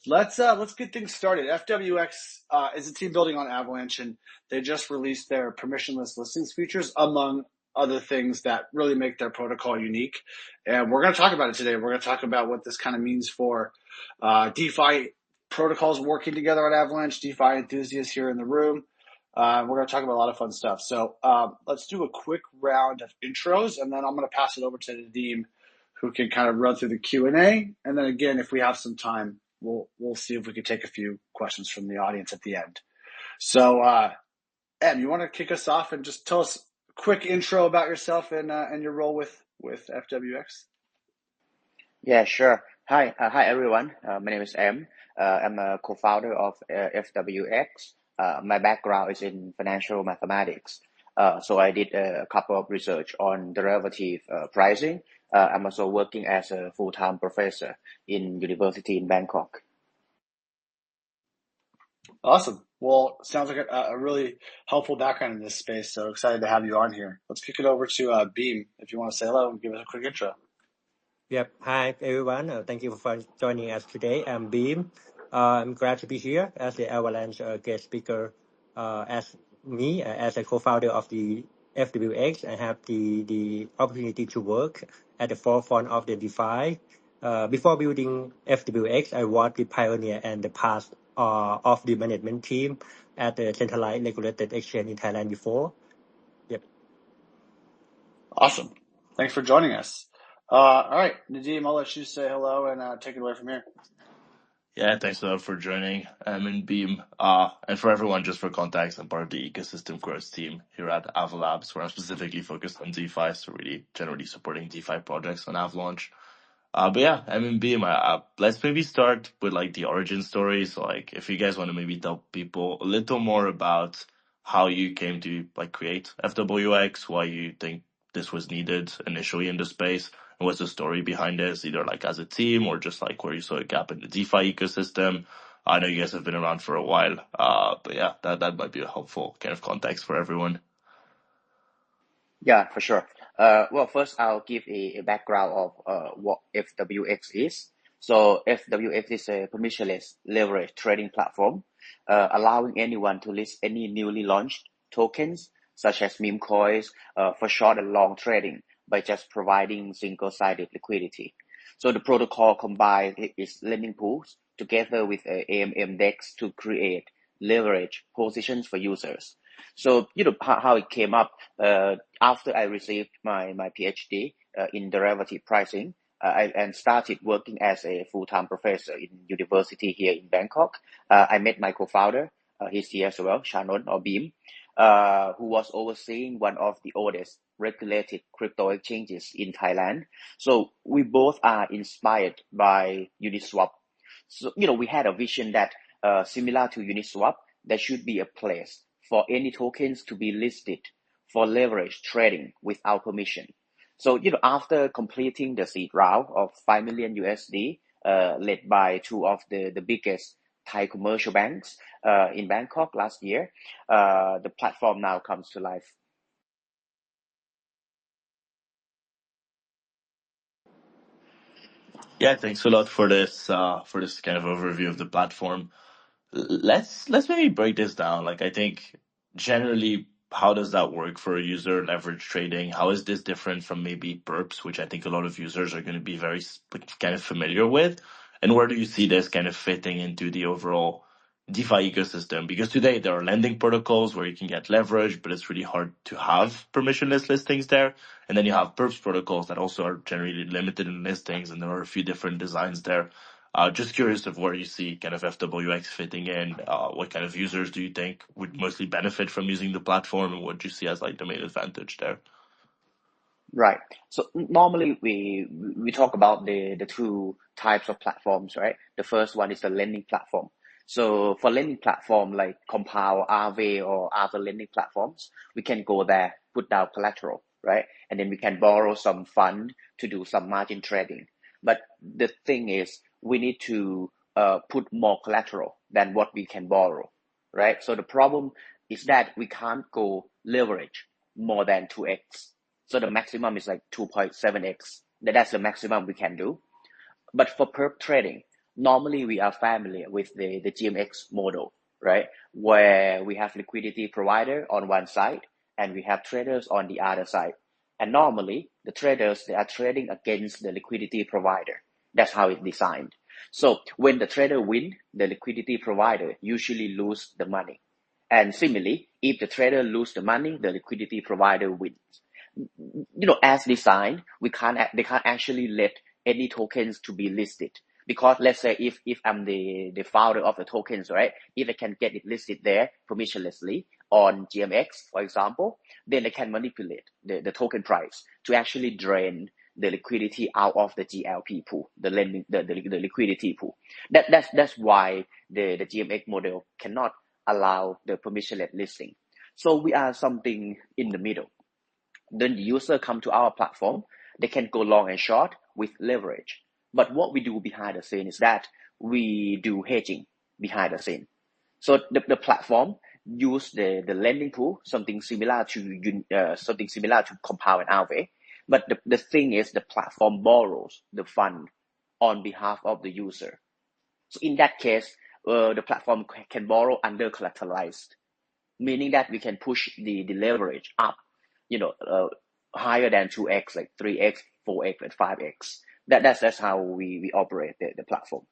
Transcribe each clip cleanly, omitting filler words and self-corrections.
Let's get things started. FWX is a team building on Avalanche, and they just released their permissionless listings features, among other things that really make their protocol unique. And we're going to talk about it today. We're going to talk about what this kind of means for DeFi protocols working together on Avalanche, DeFi enthusiasts here in the room. We're going to talk about a lot of fun stuff. So let's do a quick round of intros, and then I'm going to pass it over to Nadim, who can kind of run through the Q&A. And then again, if we have some time, we'll see if we can take a few questions from the audience at the end. So, Em, you want to kick us off and just tell us a quick intro about yourself and your role with FWX? Yeah, sure. Hi everyone. My name is Em. I'm a co-founder of FWX. My background is in financial mathematics. So I did a couple of research on derivative pricing. I'm also working as a full-time professor in university in Bangkok. Awesome. Well, sounds like a really helpful background in this space. So excited to have you on here. Let's kick it over to Beam. If you want to say hello and give us a quick intro. Yep. Hi, everyone. Thank you for joining us today. I'm Beam. I'm glad to be here as the Avalanche guest speaker. As a co-founder of the FWX, I have the opportunity to work at the forefront of the DeFi. Before building FWX, I was the pioneer and the part of the management team at the centralized regulated exchange in Thailand before. Yep. Awesome. Thanks for joining us. All right, Nadim, I'll let you say hello and take it away from here. Yeah, thanks a lot for joining. I'm in Beam. And for everyone, just for context, I'm part of the ecosystem growth team here at Avalabs, where I'm specifically focused on DeFi, so really generally supporting DeFi projects on Avalanche. But yeah, I'm in Beam. Let's maybe start with like the origin story. So like, if you guys want to maybe tell people a little more about how you came to like create FWX, why you think this was needed initially in the space, and what's the story behind this, either like as a team or just like where you saw a gap in the DeFi ecosystem. I know you guys have been around for a while, but yeah, that might be a helpful kind of context for everyone. Yeah, for sure. Well, first I'll give a background of what FWX is. So FWX is a permissionless leverage trading platform, allowing anyone to list any newly launched tokens, such as meme coins, for short and long trading by just providing single-sided liquidity. So the protocol combines its lending pools together with AMM DEX to create leverage positions for users. So, how it came up, after I received my Ph.D. In derivative pricing, and started working as a full-time professor in university here in Bangkok. I met my co-founder, he's here as well, Chanon or Beam, who was overseeing one of the oldest regulated crypto exchanges in Thailand. So we both are inspired by Uniswap. So, we had a vision that, similar to Uniswap, there should be a place for any tokens to be listed for leverage trading without permission. So, after completing the seed round of 5 million USD, led by two of the biggest Thai commercial banks in Bangkok last year, the platform now comes to life. Yeah, thanks a lot for this kind of overview of the platform. Let's maybe break this down. Like, I think generally, how does that work for a user, leverage trading? How is this different from maybe perps, which I think a lot of users are going to be very kind of familiar with? And where do you see this kind of fitting into the overall DeFi ecosystem? Because today there are lending protocols where you can get leverage, but it's really hard to have permissionless listings there. And then you have perps protocols that also are generally limited in listings, and there are a few different designs there. Just curious of where you see kind of FWX fitting in. What kind of users do you think would mostly benefit from using the platform, and what do you see as like the main advantage there? Right. So normally we talk about the two types of platforms, right? The first one is the lending platform. So for lending platform like Compound, Aave, or other lending platforms, we can go there, put down collateral, right? And then we can borrow some fund to do some margin trading. But the thing is, we need to put more collateral than what we can borrow, right? So the problem is that we can't go leverage more than 2x. So the maximum is like 2.7x. That's the maximum we can do. But for perp trading, Normally, we are familiar with the GMX model, right? Where we have liquidity provider on one side and we have traders on the other side. And normally, the traders, they are trading against the liquidity provider. That's how it's designed. So when the trader win, the liquidity provider usually lose the money. And similarly, if the trader lose the money, the liquidity provider wins. As designed, they can't actually let any tokens to be listed. Because let's say if I'm the founder of the tokens, right? If I can get it listed there permissionlessly on GMX, for example, then I can manipulate the token price to actually drain the liquidity out of the GLP pool, the liquidity pool. That's why the GMX model cannot allow the permissionless listing. So we are something in the middle. Then the user come to our platform, they can go long and short with leverage. But what we do behind the scene is that we do hedging behind the scene. So the platform use the lending pool, something similar to Compound and Aave. But the thing is, the platform borrows the fund on behalf of the user. So in that case, the platform can borrow under collateralized, meaning that we can push the leverage up, higher than 2x, like 3x, 4x, and 5x. That's how we operate the platform.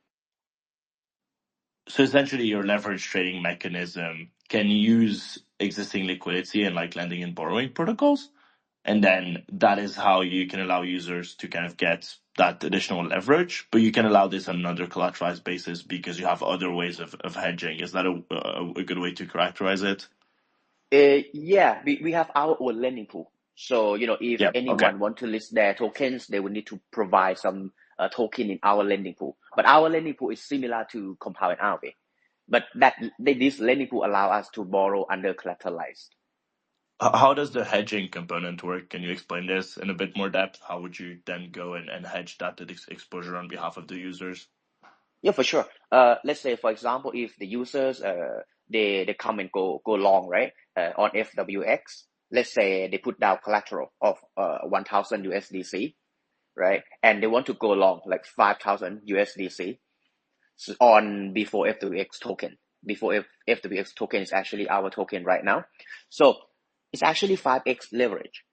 So essentially, your leverage trading mechanism can use existing liquidity and like lending and borrowing protocols. And then that is how you can allow users to kind of get that additional leverage, but you can allow this on another collateralized basis because you have other ways of hedging. Is that a good way to characterize it? Yeah, we have our own lending pool. So, if Yeah. anyone Okay. want to list their tokens, they will need to provide some token in our lending pool. But our lending pool is similar to Compound and Aave. But this lending pool allow us to borrow under collateralized. How does the hedging component work? Can you explain this in a bit more depth? How would you then go and hedge that exposure on behalf of the users? Yeah, for sure. Let's say, for example, if the users they come and go long, right? On FWX, let's say they put down collateral of 1,000 USDC, right? And they want to go long like 5,000 USDC on before FWX token. Before FWX token is actually our token right now. So it's actually 5x leverage.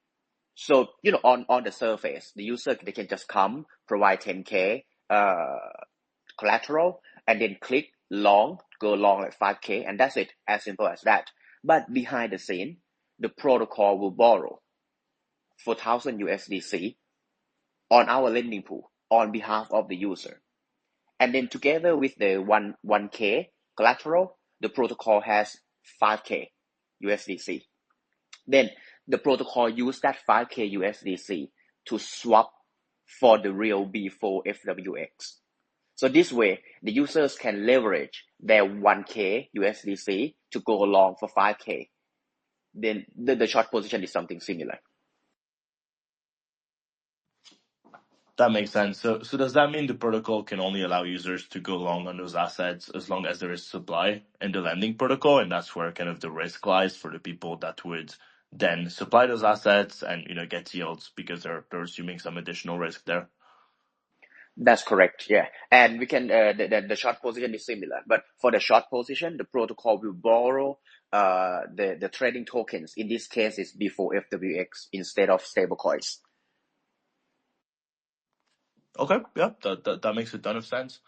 So, on the surface, the user, they can just come, provide 10K collateral, and then click long, go long like 5K, and that's it, as simple as that. But behind the scene, the protocol will borrow 4,000 USDC on our lending pool on behalf of the user. And then together with the 1K collateral, the protocol has 5K USDC. Then the protocol use that 5K USDC to swap for the real B4 FWX. So this way, the users can leverage their 1K USDC to go along for 5K. Then the short position is something similar. That makes sense. So does that mean the protocol can only allow users to go long on those assets as long as there is supply in the lending protocol, and that's where kind of the risk lies for the people that would then supply those assets and get yields because they're assuming some additional risk there. That's correct. Yeah, and we can the short position is similar, but for the short position, the protocol will borrow the trading tokens. In this case, it's before FWX instead of stablecoins. Okay, yeah, that makes a ton of sense.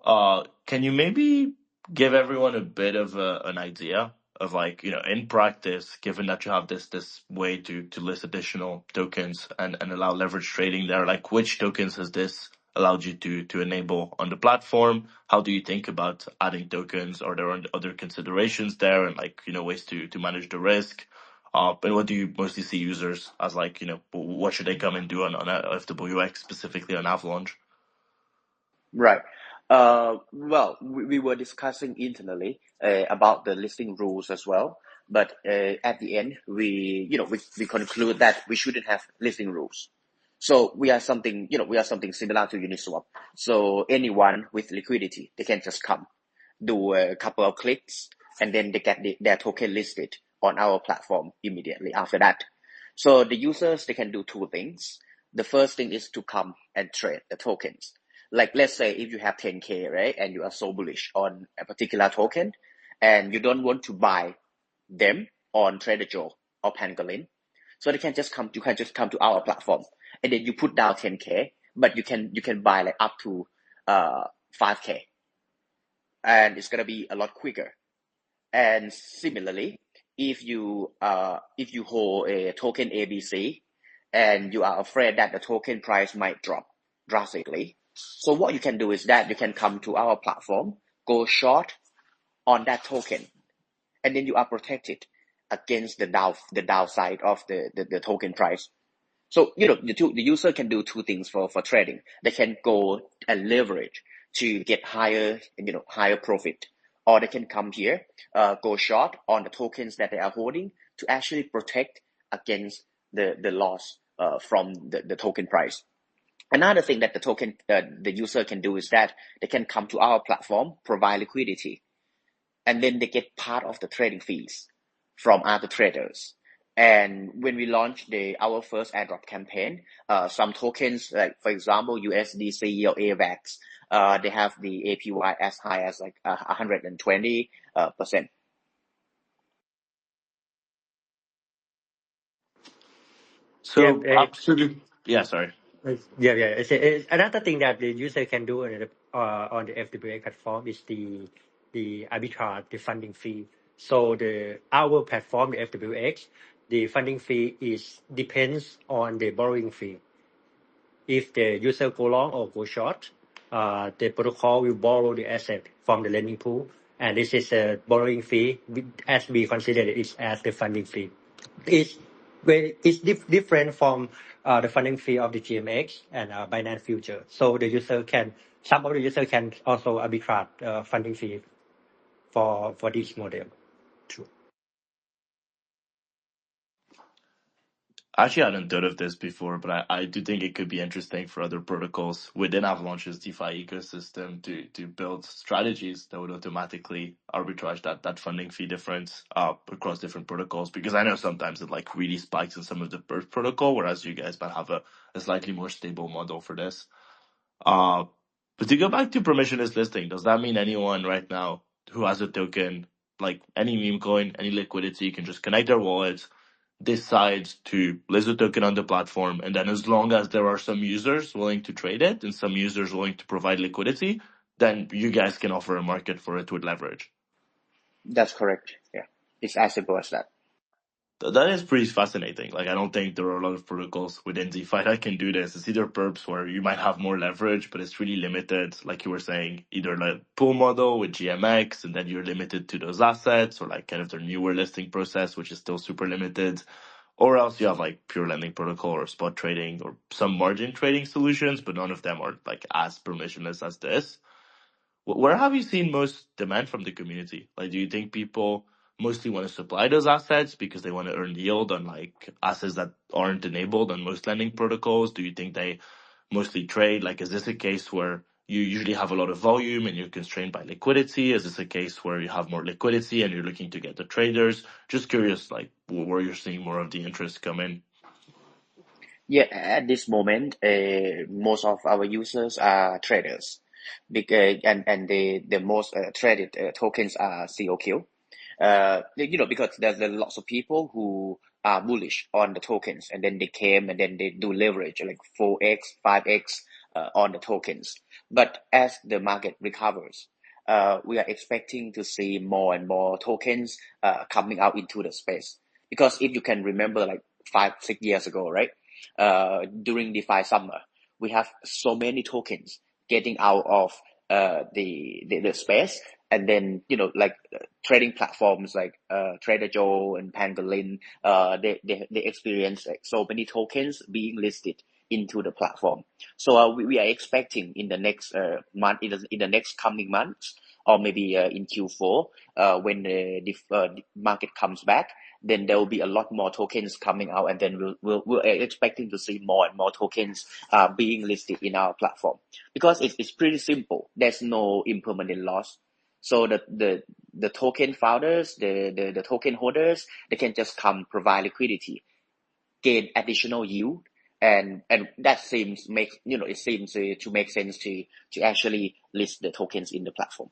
Can you maybe give everyone a bit of an idea of in practice, given that you have this way to list additional tokens and allow leverage trading there, like which tokens has this allowed you to enable on the platform? How do you think about adding tokens? Are there other considerations there and ways to manage the risk? And what do you mostly see users as what should they come and do on FWX, specifically on Avalanche? Right. Well, we were discussing internally about the listing rules as well, but at the end, we conclude that we shouldn't have listing rules. So we are something similar to Uniswap. So anyone with liquidity, they can just come, do a couple of clicks, and then they get their token listed on our platform immediately after that. So the users, they can do two things. The first thing is to come and trade the tokens. Like, let's say if you have 10K, right, and you are so bullish on a particular token, and you don't want to buy them on Trader Joe or Pangolin, so you can just come to our platform, and then you put down 10K, but you can buy like up to 5K, and it's gonna be a lot quicker. And similarly, if you hold a token ABC and you are afraid that the token price might drop drastically, so what you can do is that you can come to our platform, go short on that token, and then you are protected against the downside of the token price. So, the user can do two things for trading. They can go and leverage to get higher profit, or they can come here, go short on the tokens that they are holding to actually protect against the loss from the token price. Another thing that the user can do is that they can come to our platform, provide liquidity, and then they get part of the trading fees from other traders. And when we launched our first airdrop campaign, some tokens, like for example USDC or AVAX, they have the APY as high as like 120%. So Yeah, absolutely, yeah. Sorry. yeah. It's another thing that the user can do on the FWX platform is the arbitrage, the funding fee. So our platform, the FWX, the funding fee depends on the borrowing fee. If the user go long or go short, the protocol will borrow the asset from the lending pool, and this is a borrowing fee, as we consider it as the funding fee. It's different from the funding fee of the GMX and Binance Future. So some of the user can also arbitrage funding fee for this model too. Actually, I hadn't thought of this before, but I do think it could be interesting for other protocols within Avalanche's DeFi ecosystem to build strategies that would automatically arbitrage that funding fee difference across different protocols. Because I know sometimes it like really spikes in some of the first protocol, whereas you guys might have a slightly more stable model for this. Uh, but to go back to permissionless listing, does that mean anyone right now who has a token, like any meme coin, any liquidity, can just connect their wallet, decides to list the token on the platform, and then as long as there are some users willing to trade it and some users willing to provide liquidity, then you guys can offer a market for it with leverage? That's correct. Yeah, it's as simple as that. That is pretty fascinating. Like, I don't think there are a lot of protocols within DeFi that can do this. It's either perps where you might have more leverage, but it's really limited. Like you were saying, either like pool model with GMX, and then you're limited to those assets, or like kind of their newer listing process, which is still super limited. Or else you have like pure lending protocol or spot trading or some margin trading solutions, but none of them are like as permissionless as this. Where have you seen most demand from the community? Like, do you think people mostly want to supply those assets because they want to earn yield on like assets that aren't enabled on most lending protocols? Do you think they mostly trade? Like, is this a case where you usually have a lot of volume and you're constrained by liquidity? Is this a case where you have more liquidity and you're looking to get the traders? Just curious, like, where you're seeing more of the interest come in. Yeah, at this moment, most of our users are traders, and the most traded tokens are COQ. Because there's lots of people who are bullish on the tokens, and then they came and then they do leverage like 4x, 5x on the tokens. But as the market recovers, we are expecting to see more and more tokens coming out into the space. Because if you can remember, like 5-6 years ago, right? During DeFi summer, we have so many tokens getting out of the space, and then trading platforms like Trader Joe and Pangolin, they experience like so many tokens being listed into the platform. So we are expecting in the next month, in the next coming months, or maybe in Q4, when the market comes back, then there will be a lot more tokens coming out, and then we're expecting to see more and more tokens being listed in our platform, because it's pretty simple. There's no impermanent loss. So the token founders, the token holders, they can just come provide liquidity, gain additional yield, and that seems makes it seems to make sense to actually list the tokens in the platform.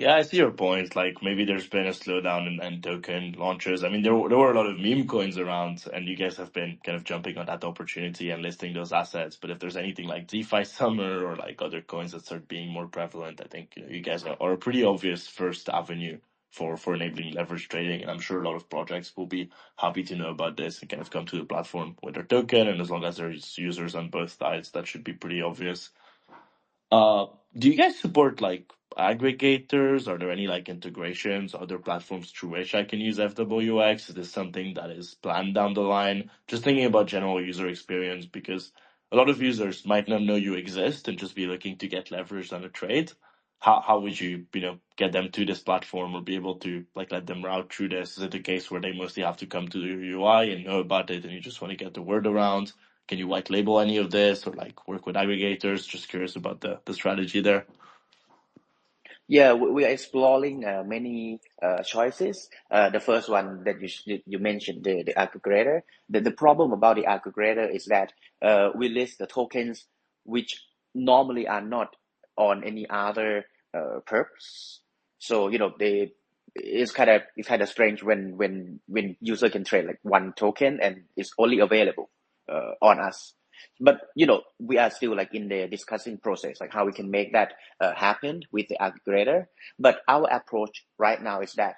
Yeah, I see your point. Like maybe there's been a slowdown in token launches. I mean, there were a lot of meme coins around, and you guys have been kind of jumping on that opportunity and listing those assets. But if there's anything like DeFi Summer or like other coins that start being more prevalent, I think you guys are a pretty obvious first avenue for enabling leverage trading. And I'm sure a lot of projects will be happy to know about this and kind of come to the platform with their token. And as long as there's users on both sides, that should be pretty obvious. Uh, do you guys support like aggregators? Are there any like integrations, other platforms through which I can use FWX? Is this something that is planned down the line? Just thinking about general user experience because a lot of users might not know you exist and just be looking to get leverage on a trade. How would you get them to this platform or be able to like let them route through this? Is it the case where they mostly have to come to the UI and know about it and you just want to get the word around? Can you white label any of this or like work with aggregators? Just curious about the strategy there. Yeah, we are exploring many choices. The first one that you mentioned, the aggregator. The problem about the aggregator is that we list the tokens which normally are not on any other perps. So it's kind of strange when user can trade like one token and it's only available on us. But we are still like in the discussing process, like how we can make that happen with the aggregator. But our approach right now is that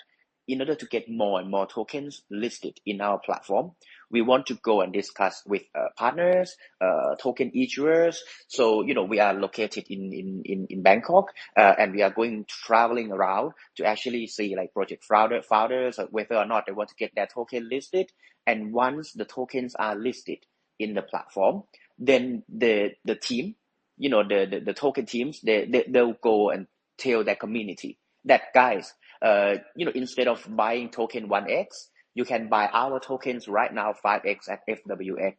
in order to get more and more tokens listed in our platform, we want to go and discuss with partners, token issuers. So we are located in Bangkok, and we are going traveling around to actually see like project founders, whether or not they want to get their token listed. And once the tokens are listed in the platform, then the team, the token teams, they'll go and tell their community that guys, instead of buying token 1x, you can buy our tokens right now 5x at FWX.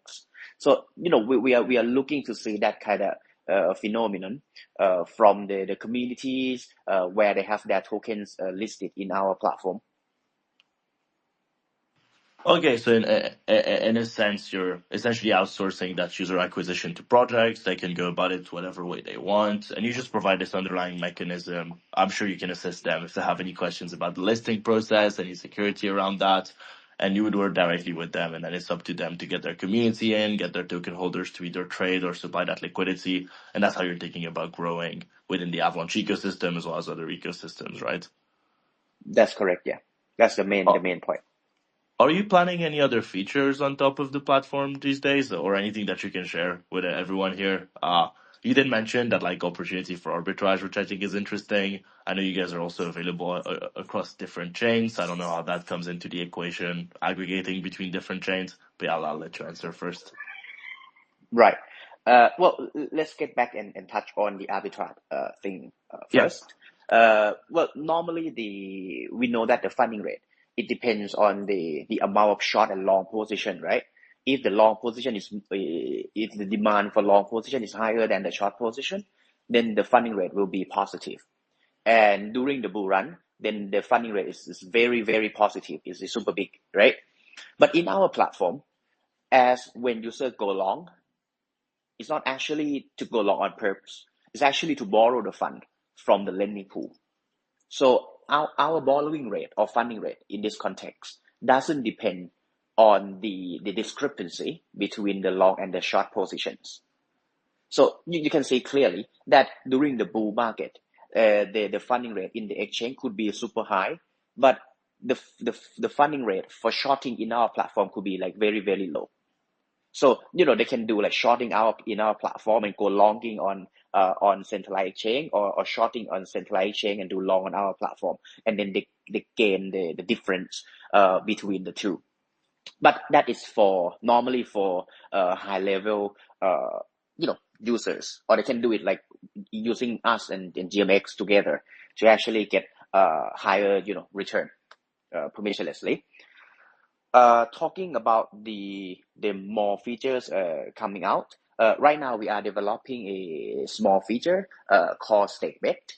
So we are looking to see that kind of phenomenon from the communities where they have their tokens listed in our platform. Okay, so in a sense, you're essentially outsourcing that user acquisition to projects. They can go about it whatever way they want, and you just provide this underlying mechanism. I'm sure you can assist them if they have any questions about the listing process, any security around that, and you would work directly with them, and then it's up to them to get their community in, get their token holders to either trade or supply that liquidity, and that's how you're thinking about growing within the Avalanche ecosystem as well as other ecosystems, right? That's correct. Yeah, that's the main point. Are you planning any other features on top of the platform these days or anything that you can share with everyone here? You did mention that like opportunity for arbitrage, which I think is interesting. I know you guys are also available across different chains. I don't know how that comes into the equation, aggregating between different chains, but yeah, I'll let you answer first. Right. Well, let's get back and touch on the arbitrage thing first. Yeah. Well, normally we know that the funding rate, it depends on the amount of short and long position, right? If the long position if the demand for long position is higher than the short position, then the funding rate will be positive. And during the bull run, then the funding rate is very, very positive. It's super big, right? But in our platform, as when user go long, it's not actually to go long on purpose. It's actually to borrow the fund from the lending pool. So our borrowing rate or funding rate in this context doesn't depend on the discrepancy between the long and the short positions. So you can see clearly that during the bull market, the funding rate in the exchange could be super high, but the funding rate for shorting in our platform could be like very, very low. So they can do like shorting out in our platform and go longing on centralized exchange or shorting on centralized exchange and do long on our platform, and then they gain the difference between the two. But that is normally for high level users, or they can do it like using us and GMX together to actually get higher return permissionlessly. Talking about the more features coming out, right now we are developing a small feature called stake bet,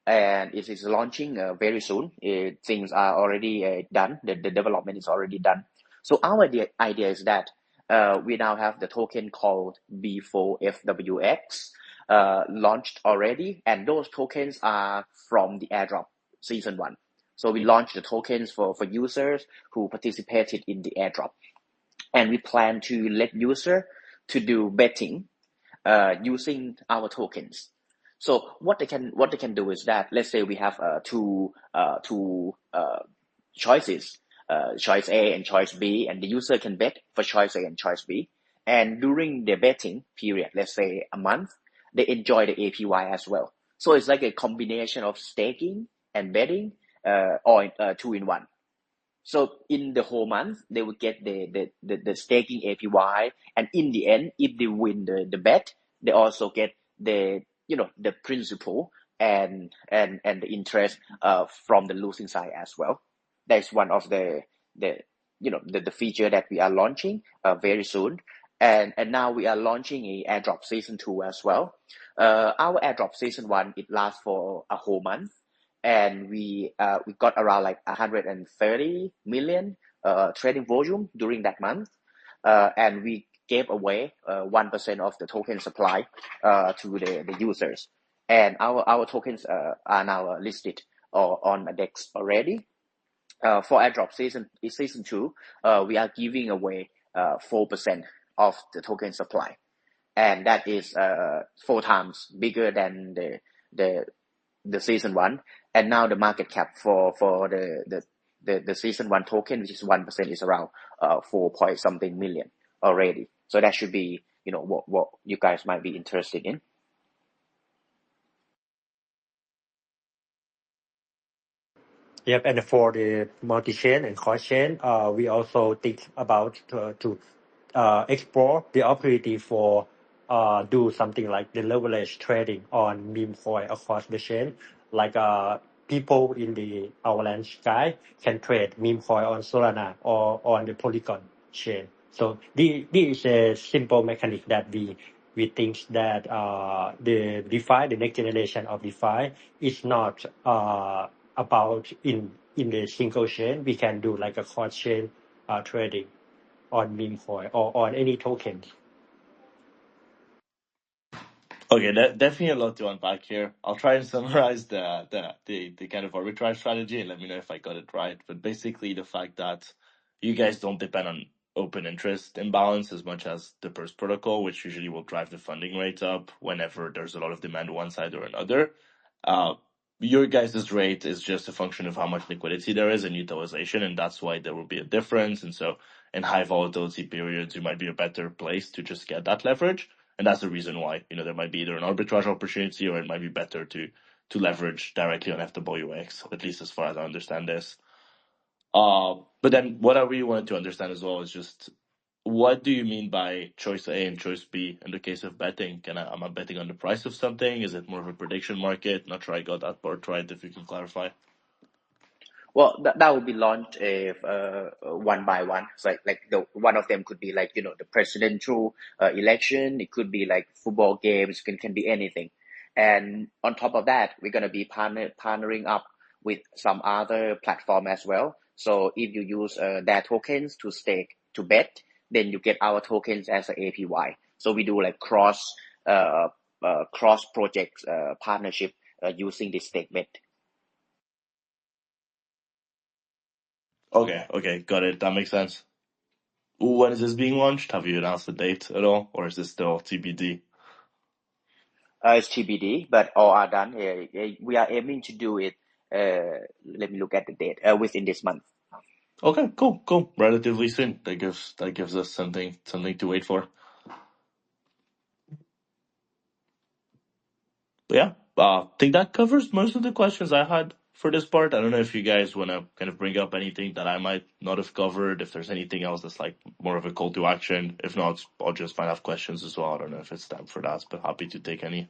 and it is launching very soon. Things are already done. The development is already done. So our idea is that we now have the token called B4FWX launched already, and those tokens are from the airdrop season 1. So we launched the tokens for users who participated in the airdrop, and we plan to let user to do betting using our tokens. So what they can do is that, let's say we have two choices, choice A and choice B, and the user can bet for choice A and choice B. And during the betting period, let's say a month, they enjoy the APY as well. So it's like a combination of staking and betting, or 2 in 1. So in the whole month, they will get the staking APY, and in the end, if they win the bet, they also get the principal and the interest from the losing side as well. That's one of the feature that we are launching very soon. And now we are launching a airdrop season 2 as well. Our airdrop season 1, it lasts for a whole month, and we got around like 130 million trading volume during that month, and we gave away 1% of the token supply to the users, and our tokens are now listed on a DEX already. For airdrop season 2, we are giving away 4% of the token supply, and that is 4 times bigger than the season 1. And now the market cap for the season 1 token, which is 1%, is around 4 point something million already. So that should be what you guys might be interested in. Yep, and for the multi-chain and cross-chain, we also think about to explore the opportunity for do something like the leverage trading on meme coin across the chain. Like people in the Avalanche guy can trade meme coin on Solana or on the Polygon chain. So this is a simple mechanic that we think that the DeFi, the next generation of DeFi, is not about in the single chain. We can do like a cross chain trading on meme coin or on any token. Okay, definitely a lot to unpack here. I'll try and summarize the kind of arbitrage strategy and let me know if I got it right. But basically, the fact that you guys don't depend on open interest imbalance as much as the Purse protocol, which usually will drive the funding rate up whenever there's a lot of demand one side or another. Your guys' rate is just a function of how much liquidity there is and utilization, and that's why there will be a difference. And so in high volatility periods, you might be a better place to just get that leverage. And that's the reason why, there might be either an arbitrage opportunity or it might be better to leverage directly on FWX, at least as far as I understand this. But then what I really wanted to understand as well is just, what do you mean by choice A and choice B in the case of betting? Am I betting on the price of something? Is it more of a prediction market? Not sure I got that part right, if you can clarify. Well, that will be launched one by one. So like one of them could be like the presidential election. It could be like football games. Can be anything. And on top of that, we're gonna be partnering up with some other platform as well. So if you use their tokens to stake to bet, then you get our tokens as an APY. So we do like cross project partnership using this stake bet. Okay, got it. That makes sense. When is this being launched? Have you announced the date at all, or is this still TBD? It's TBD, but all are done. We are aiming to do it. Let me look at the date. Within this month. Okay, cool. Relatively soon. That gives us something to wait for. But yeah, I think that covers most of the questions I had for this part. I don't know if you guys want to kind of bring up anything that I might not have covered, if there's anything else that's like more of a call to action. If not, I'll just might have questions as well. I don't know if it's time for that, but happy to take any.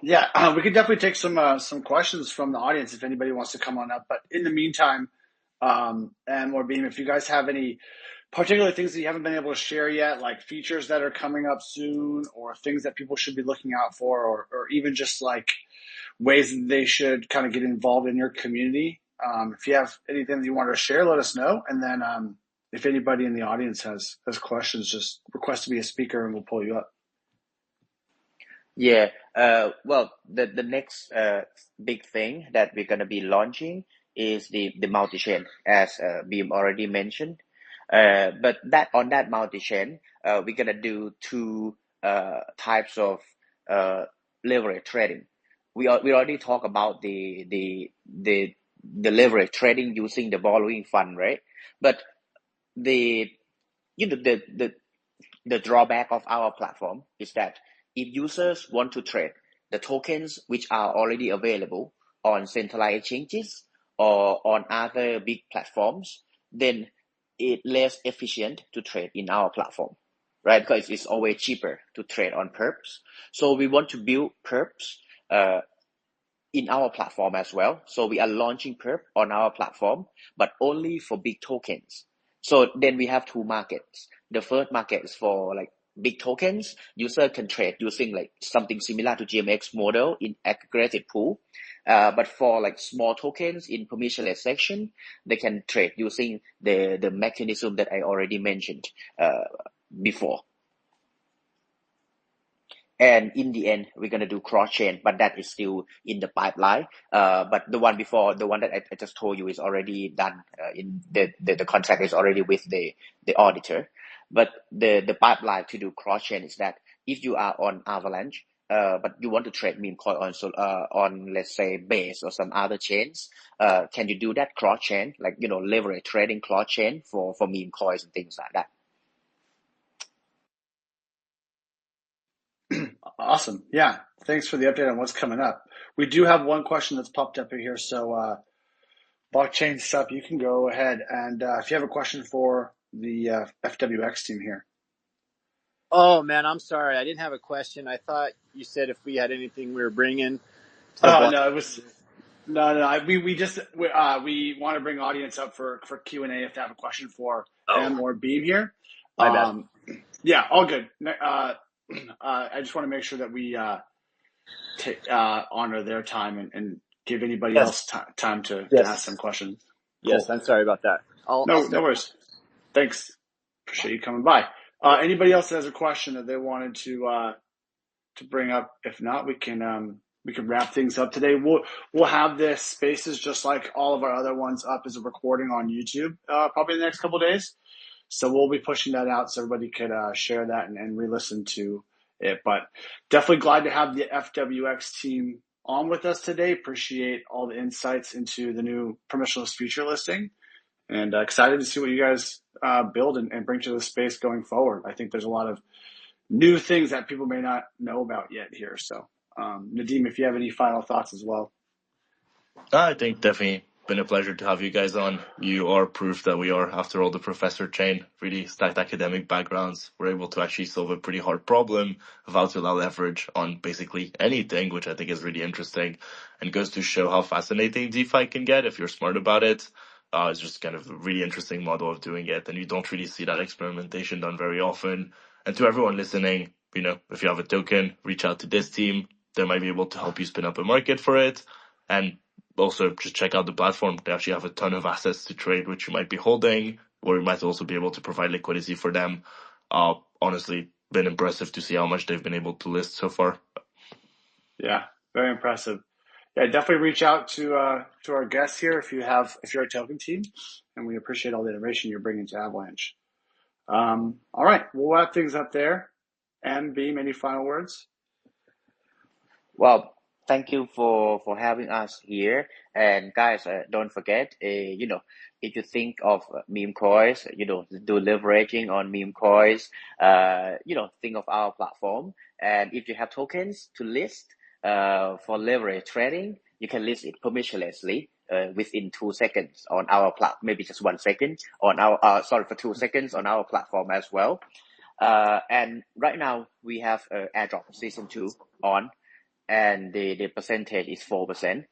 Yeah, we could definitely take some questions from the audience if anybody wants to come on up. But in the meantime, and or Beam, if you guys have any particular things that you haven't been able to share yet, like features that are coming up soon, or things that people should be looking out for, or even just like ways that they should kind of get involved in your community. If you have anything that you want to share, let us know. And then if anybody in the audience has questions, just request to be a speaker and we'll pull you up. Yeah. Well, the next big thing that we're gonna be launching is the multi-chain, as Beam already mentioned. But on that multi-chain, we're gonna do two types of leverage trading. We already talked about the leverage trading using the borrowing fund, right? But the drawback of our platform is that if users want to trade the tokens which are already available on centralized exchanges or on other big platforms, then it's less efficient to trade in our platform, right? Because it's always cheaper to trade on perps. So we want to build perps in our platform as well. So we are launching perp on our platform, but only for big tokens. So then we have two markets. The first market is for like big tokens. User can trade using like something similar to GMX model in aggregated pool. But for like small tokens in permissionless section, they can trade using the mechanism that I already mentioned before. And in the end, we're going to do cross-chain, but that is still in the pipeline. But the one before, the one that I just told you is already done. In the contract is already with the auditor. But the pipeline to do cross-chain is that if you are on Avalanche, but you want to trade meme coin on let's say Base or some other chains, can you do that cross-chain, like, leverage trading cross-chain for meme coins and things like that? Awesome. Yeah. Thanks for the update on what's coming up. We do have one question that's popped up here. So, Blockchain Sup, you can go ahead. And if you have a question for the FWX team here. Oh, man, I'm sorry. I didn't have a question. I thought you said if we had anything we were bringing. No, it was no. We want to bring audience up for Q&A if they have a question for M or Beam here. My bad. Yeah, all good. I just want to make sure that we honor their time and give anybody else time to ask some questions. Yes, Cool. I'm sorry about that. No worries. Thanks. Appreciate you coming by. Anybody else that has a question that they wanted to bring up? If not, we can wrap things up today. We'll have this Spaces just like all of our other ones up as a recording on YouTube probably in the next couple of days. So we'll be pushing that out so everybody could share that and re-listen to it. But definitely glad to have the FWX team on with us today. Appreciate all the insights into the new permissionless future listing, and excited to see what you guys build and bring to the space going forward. I think there's a lot of new things that people may not know about yet here. So Nadim, if you have any final thoughts as well. I think definitely been a pleasure to have you guys on. You are proof that we are, after all, the professor chain, really stacked academic backgrounds. We're able to actually solve a pretty hard problem of how to allow leverage on basically anything, which I think is really interesting and goes to show how fascinating DeFi can get if you're smart about it. It's just kind of a really interesting model of doing it, and you don't really see that experimentation done very often. And to everyone listening, if you have a token, reach out to this team. They might be able to help you spin up a market for it. And also just check out the platform. They actually have a ton of assets to trade, which you might be holding, or you might also be able to provide liquidity for them. Honestly, been impressive to see how much they've been able to list so far. Yeah, very impressive. Yeah, definitely reach out to our guests here if you're a token team, and we appreciate all the innovation you're bringing to Avalanche. All right, we'll wrap things up there. And Beam, any final words? Well, thank you for having us here. And guys, don't forget, if you think of meme coins, do leveraging on meme coins, think of our platform. And if you have tokens to list for leverage trading, you can list it permissionlessly within 2 seconds on our maybe just 1 second on our, for 2 seconds on our platform as well. And right now we have airdrop season 2 on. And the percentage is 4%,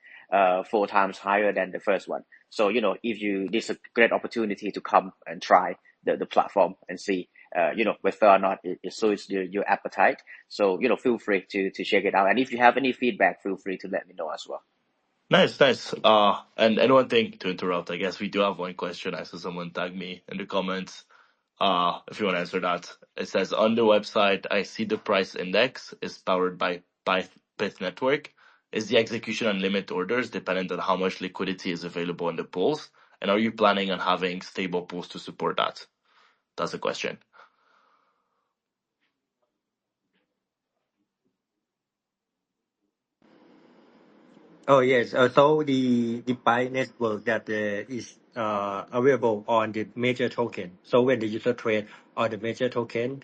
4 times higher than the first one. So, this is a great opportunity to come and try the platform and see. whether or not it suits your appetite. So, feel free to check it out. And if you have any feedback, feel free to let me know as well. Nice. And one thing to interrupt, I guess we do have one question. I saw someone tag me in the comments. If you want to answer that, it says on the website, I see the price index is powered by Bit Network. Is the execution and limit orders dependent on how much liquidity is available in the pools? And are you planning on having stable pools to support that? That's the question. Oh yes. So the Pi network that is available on the major token. So when the user trade on the major token,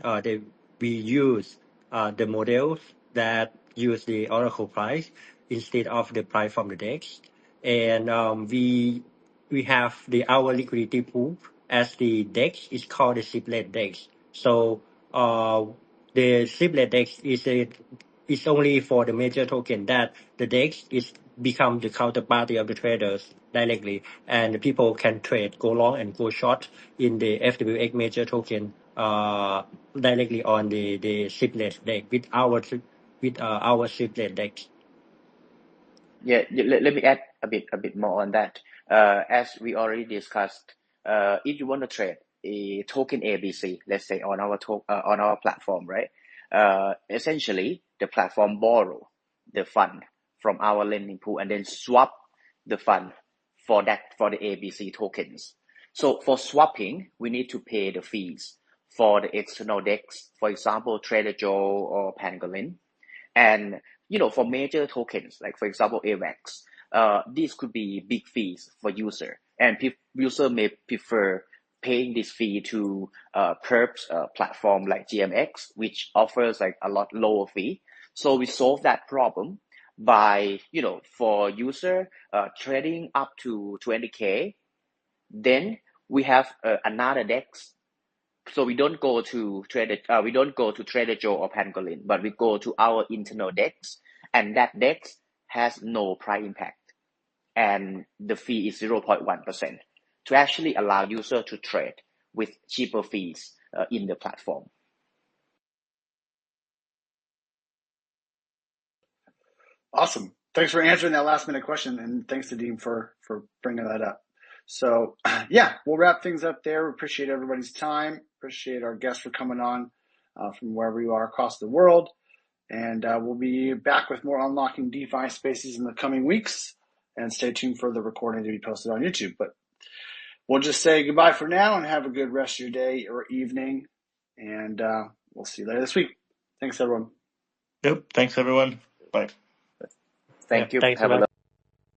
we use the models that use the Oracle price instead of the price from the DEX, and we have our liquidity pool as the DEX is called the Subnet DEX. So the Subnet DEX is only for the major token that the DEX is become the counterparty of the traders directly, and people can trade, go long and go short in the FWX major token directly on the Subnet DEX with our Subnet DEX. Yeah, let me add a bit more on that. As we already discussed, if you want to trade a token ABC, let's say on our platform, right? Essentially, the platform borrow the fund from our lending pool and then swap the fund for the ABC tokens. So for swapping, we need to pay the fees for the external DEX, for example, Trader Joe or Pangolin. And for major tokens, like for example, AVAX, these could be big fees for user, and user may prefer paying this fee to Perp's platform like GMX, which offers like a lot lower fee. So we solve that problem by, for user trading up to 20K, then we have another DEX. So we don't go to Trader Joe or Pangolin, but we go to our internal DEX, and that DEX has no price impact, and the fee is 0.1% to actually allow user to trade with cheaper fees in the platform. Awesome. Thanks for answering that last minute question, and thanks to Nadim for bringing that up. So yeah, we'll wrap things up there. We appreciate everybody's time. Appreciate our guests for coming on from wherever you are across the world. And we'll be back with more Unlocking DeFi Spaces in the coming weeks. And stay tuned for the recording to be posted on YouTube. But we'll just say goodbye for now and have a good rest of your day or evening. And we'll see you later this week. Thanks, everyone. Yep. Thanks, everyone. Bye. Thank you. Thanks a Have a lot.